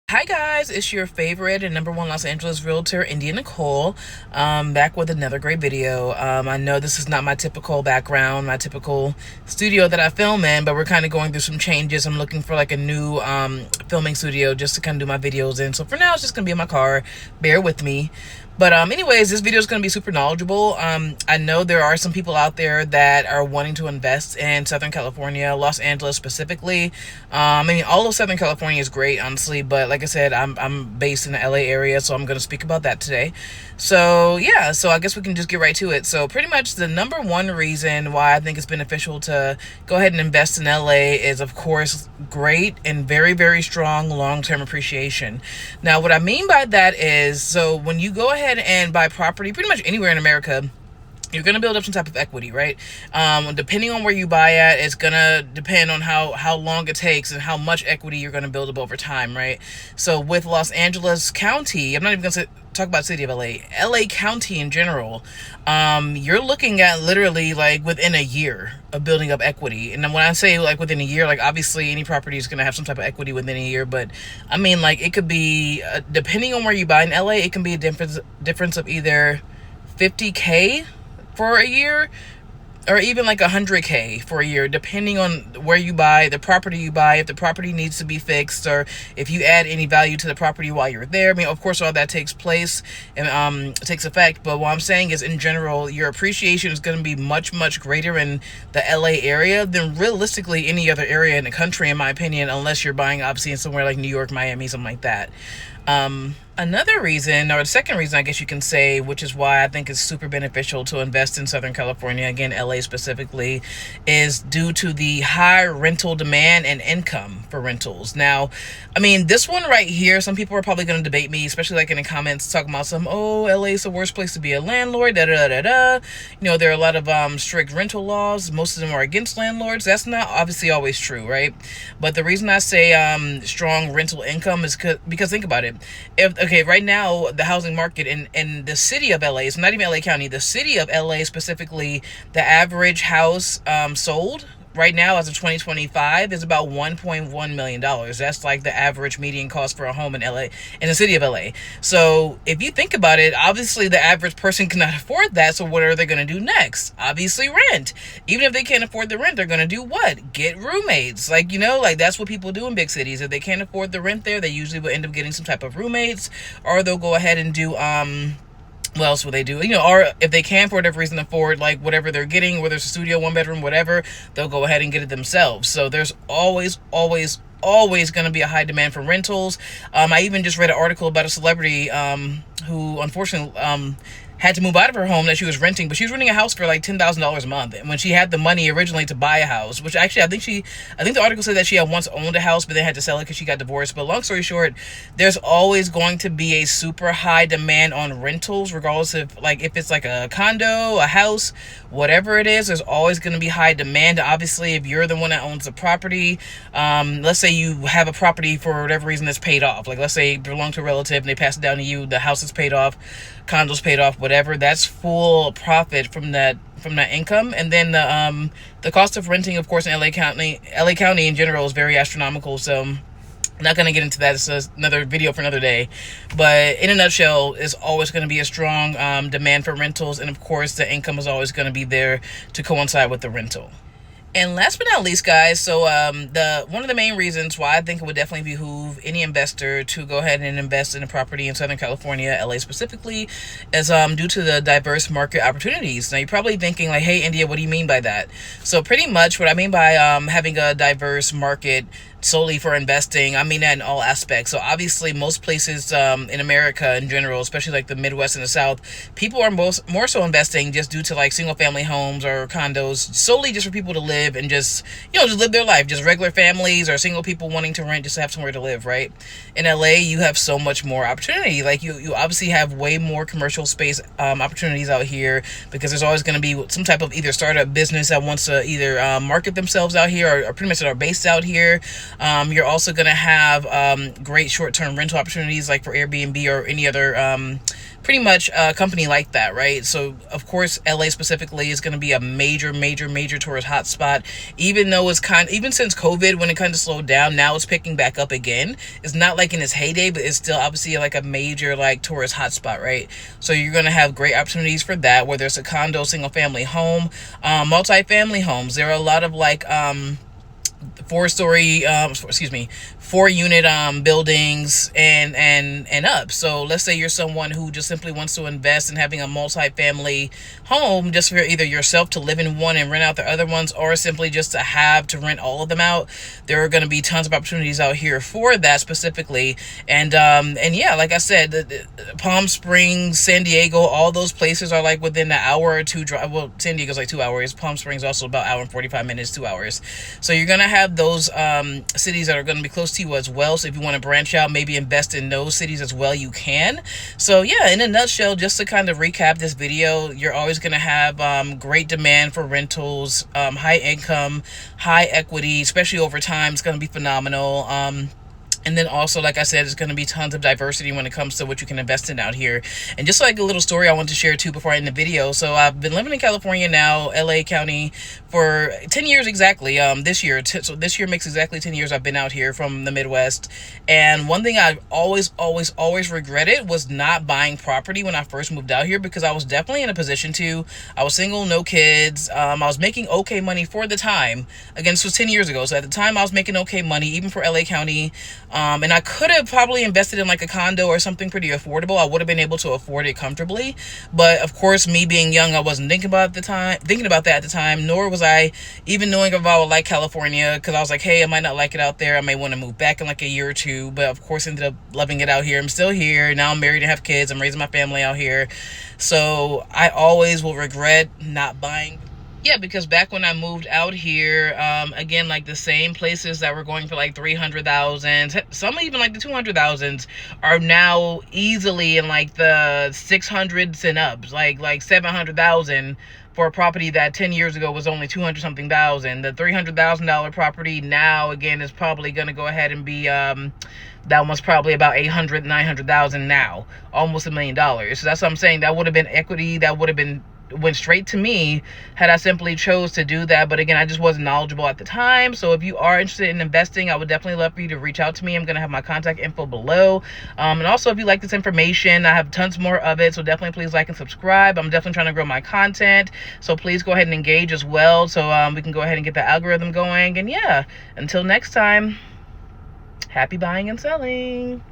Hi guys, it's your favorite and number one Los Angeles realtor, India Nicole, back with another great video. I know this is not my typical background, my typical studio that I film in, but we're kind of going through some changes. I'm looking for like a new filming studio just to kind of do my videos in. So for now, it's just going to be in my car. Bear with me. But anyways, this video is going to be super knowledgeable. I know there are some people out there that are wanting to invest in Southern California, Los Angeles specifically. I mean, all of Southern California is great, honestly, but like I said, I'm based in the LA area, so I'm going to speak about that today. So yeah, so I guess we can just get right to it. So pretty much the number one reason why I think it's beneficial to go ahead and invest in LA is, of course, great and very, very strong long-term appreciation. Now, what I mean by that is, so when you go ahead and buy property pretty much anywhere in America, you're going to build up some type of equity, right? Depending on where you buy at, it's going to depend on how long it takes and how much equity you're going to build up over time, right? So with Los Angeles County, I'm not even going to talk about city of LA County in general, you're looking at literally like within a year of building up equity. And then when I say like within a year, like obviously any property is going to have some type of equity within a year, but I mean like it could be, depending on where you buy in LA, it can be a difference of either 50K for a year or even like 100K for a year, depending on where you buy, the property you buy, if the property needs to be fixed, or if you add any value to the property while you're there. I mean, of course, all that takes place and takes effect. But what I'm saying is, in general, your appreciation is going to be much, much greater in the LA area than realistically any other area in the country, in my opinion, unless you're buying, obviously, in somewhere like New York, Miami, something like that. Another reason, or the second reason I guess you can say, which is why I think it's super beneficial to invest in Southern California, again, LA specifically, is due to the high rental demand and income for rentals. Now, I mean, this one right here, some people are probably going to debate me, especially like in the comments talking about LA is the worst place to be a landlord, da-da-da-da-da. You know, there are a lot of strict rental laws. Most of them are against landlords. That's not obviously always true, right? But the reason I say strong rental income is because think about it. Okay, right now, the housing market in the city of LA, it's not even LA County, the city of LA specifically, the average house sold right now as of 2025 is about $1.1 million. That's like the average median cost for a home in LA, in the city of LA. So if you think about it, obviously the average person cannot afford that. So what are they going to do next? Obviously rent. Even if they can't afford the rent, they're going to do what? Get roommates. Like, you know, like that's what people do in big cities. If they can't afford the rent there, they usually will end up getting some type of roommates, or they'll go ahead and do what else will they do? You know, or if they can, for whatever reason, afford like whatever they're getting, whether it's a studio, one bedroom, whatever, they'll go ahead and get it themselves. So there's always going to be a high demand for rentals. I even just read an article about a celebrity who unfortunately had to move out of her home that she was renting, but she was renting a house for like $10,000 a month. And when she had the money originally to buy a house, which actually I think the article said that she had once owned a house, but then had to sell it because she got divorced. But long story short, there's always going to be a super high demand on rentals, regardless of like if it's like a condo, a house, whatever it is. There's always going to be high demand. Obviously, if you're the one that owns the property, let's say you have a property for whatever reason that's paid off. Like let's say it belonged to a relative and they pass it down to you. The house is paid off, condo's paid off, whatever. That's full profit from that income. And then the cost of renting, of course, in LA County in general is very astronomical. So I'm not going to get into that. It's another video for another day. But in a nutshell, it's always going to be a strong demand for rentals. And of course, the income is always going to be there to coincide with the rental. And last but not least, guys, so one of the main reasons why I think it would definitely behoove any investor to go ahead and invest in a property in Southern California, LA specifically, is due to the diverse market opportunities. Now, you're probably thinking like, hey, India, what do you mean by that? So pretty much what I mean by having a diverse market solely for investing, I mean that in all aspects. So obviously most places in America in general, especially like the Midwest and the South, people are more so investing just due to like single family homes or condos solely just for people to live and just, you know, just live their life, just regular families or single people wanting to rent just to have somewhere to live, right? In LA, you have so much more opportunity. Like you obviously have way more commercial space opportunities out here, because there's always going to be some type of either startup business that wants to either market themselves out here or pretty much that are based out here. You're also going to have great short-term rental opportunities like for Airbnb or any other pretty much company like that, right? So of course LA specifically is going to be a major tourist hotspot, even though it's even since COVID, when it kind of slowed down, now it's picking back up again. It's not like in its heyday, but it's still obviously like a major like tourist hotspot, right? So you're going to have great opportunities for that, whether it's a condo, single family home, multi-family homes. There are a lot of like 4-unit buildings and up. So let's say you're someone who just simply wants to invest in having a multi-family home just for either yourself to live in one and rent out the other ones, or simply just to have to rent all of them out. There are going to be tons of opportunities out here for that specifically. And yeah, like I said, Palm Springs, San Diego, all those places are like within an hour or two drive. Well, San Diego's like 2 hours. Palm Springs also about an hour and 45 minutes, 2 hours. So you're going to have those cities that are going to be close to you as well. So if you want to branch out, maybe invest in those cities as well, you can. So yeah, in a nutshell, just to kind of recap this video, you're always going to have great demand for rentals, high income, high equity, especially over time. It's going to be phenomenal. And then also, like I said, there's going to be tons of diversity when it comes to what you can invest in out here. And just like a little story I want to share too before I end the video. So I've been living in California now, LA County, for 10 years exactly. This year. So this year makes exactly 10 years I've been out here from the Midwest. And one thing I've always regretted was not buying property when I first moved out here, because I was definitely in a position to. I was single, no kids. I was making okay money for the time. Again, this was 10 years ago. So at the time I was making okay money, even for LA County. And I could have probably invested in like a condo or something pretty affordable. I would have been able to afford it comfortably. But of course, me being young, I wasn't thinking about that at the time, nor was I even knowing if I would like California, because I was like, hey, I might not like it out there. I may want to move back in like a year or two. But of course, ended up loving it out here. I'm still here. Now I'm married and have kids. I'm raising my family out here. So I always will regret not buying. Yeah, because back when I moved out here, again, like the same places that were going for like 300,000, some even like the 200,000s, are now easily in like the 600s and ups, like 700,000 for a property that 10 years ago was only 200 something thousand. The $300,000 property now, again, is probably going to go ahead and be that one's probably about 800, 900,000 now, almost $1 million. So that's what I'm saying. That would have been equity. That would have went straight to me had I simply chose to do that. But again, I just wasn't knowledgeable at the time. So if you are interested in investing, I would definitely love for you to reach out to me. I'm going to have my contact info below. And also, if you like this information, I have tons more of it. So definitely please like and subscribe. I'm definitely trying to grow my content. So please go ahead and engage as well. So we can go ahead and get the algorithm going. And yeah, until next time, happy buying and selling.